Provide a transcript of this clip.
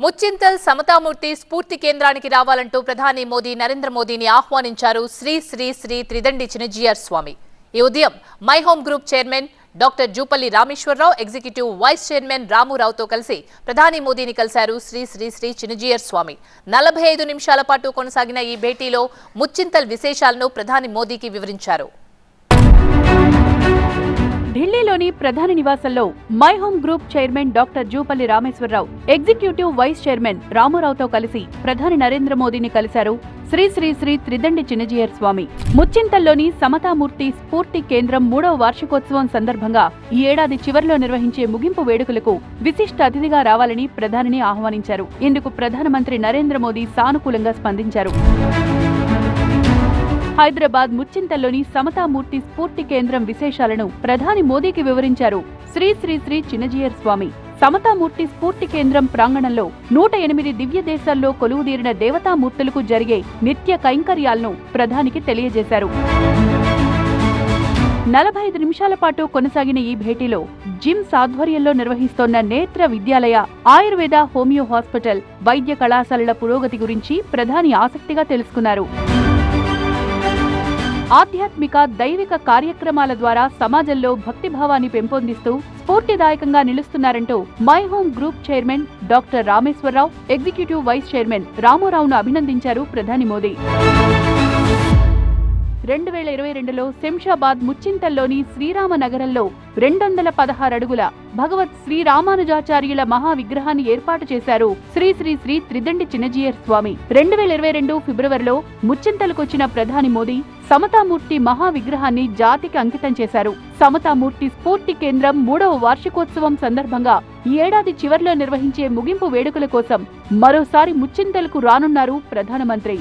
ముచ్చింతల్ సమతామూర్తి స్ఫూర్తి కేంద్రానికి రావాలంటూ ప్రధాని నరేంద్ర మోదీని ఆహ్వానించారు శ్రీ శ్రీ శ్రీ త్రిదండి చినజీయర్ స్వామి. ఈ ఉదయం my home group chairman doctor Jupally Rameshwar Rao, executive vice chairman రామురావుతో కలిసి ప్రధాని మోదీని కలిశారు శ్రీ శ్రీ శ్రీ చినజీయర్ స్వామి. 45 నిమిషాల పాటు కొనసాగిన ఈ భేటీలో ముచ్చింతల్ విశేషాలను ప్రధాని మోదీకి వివరించారు. ఢిల్లీలోని ప్రధాని నివాసంలో my home group chairman doctor Jupally Rameshwar Rao, executive vice chairman రామురావుతో కలిసి ప్రధాని నరేంద్ర మోదీని కలిశారు శ్రీ శ్రీ శ్రీ త్రిదండి చినజీయర్ స్వామి. ముచ్చింతల్లోని సమతామూర్తి స్ఫూర్తి కేంద్రం 3వ వార్షికోత్సవం సందర్భంగా ఈ ఏడాది చివరిలో నిర్వహించే ముగింపు వేడుకలకు విశిష్ట అతిథిగా రావాలని ప్రధానిని ఆహ్వానించారు. ఇందుకు ప్రధానమంత్రి నరేంద్ర మోదీ సానుకూలంగా స్పందించారు. హైదరాబాద్ ముచ్చింతల్లోని సమతామూర్తి స్ఫూర్తి కేంద్రం విశేషాలను ప్రధాని మోదీకి వివరించారు శ్రీ శ్రీ శ్రీ చినజీయర్ స్వామి. సమతామూర్తి స్ఫూర్తి కేంద్రం ప్రాంగణంలో 108 దివ్య దేశాల్లో కొలువుదీరిన దేవతామూర్తులకు జరిగే నిత్య కైంకర్యాలను ప్రధానికి తెలియజేశారు. 45 నిమిషాల పాటు కొనసాగిన ఈ భేటీలో జిమ్స్ ఆధ్వర్యంలో నిర్వహిస్తోన్న నేత్ర విద్యాలయ, ఆయుర్వేద, హోమియో హాస్పిటల్, వైద్య కళాశాలల పురోగతి గురించి ప్రధాని ఆసక్తిగా తెలుసుకున్నారు. ఆధ్యాత్మిక, దైవిక కార్యక్రమాల ద్వారా సమాజంలో భక్తిభావాన్ని పెంపొందిస్తూ స్ఫూర్తిదాయకంగా నిలుస్తున్నారంటూ my home group chairman doctor Rameshwar Rao, executive vice chairman రామురావును అభినందించారు ప్రధాని మోదీ. 2022లో శంషాబాద్ ముచ్చింతల్లోని శ్రీరామ నగరంలో 216 అడుగుల భగవత్ శ్రీరామానుజాచార్యుల మహా విగ్రహాన్ని ఏర్పాటు చేశారు శ్రీ శ్రీ శ్రీ త్రిదండి చినజీయర్ స్వామి. 2022 ఫిబ్రవరిలో ముచ్చింతలకొచ్చిన ప్రధాని మోదీ సమతామూర్తి మహా విగ్రహాన్ని జాతికి అంకితం చేశారు. సమతామూర్తి స్ఫూర్తి కేంద్రం 3వ వార్షికోత్సవం సందర్భంగా ఈ ఏడాది చివర్లో నిర్వహించే ముగింపు వేడుకల కోసం మరోసారి ముచ్చింతలకు రానున్నారు ప్రధానమంత్రి.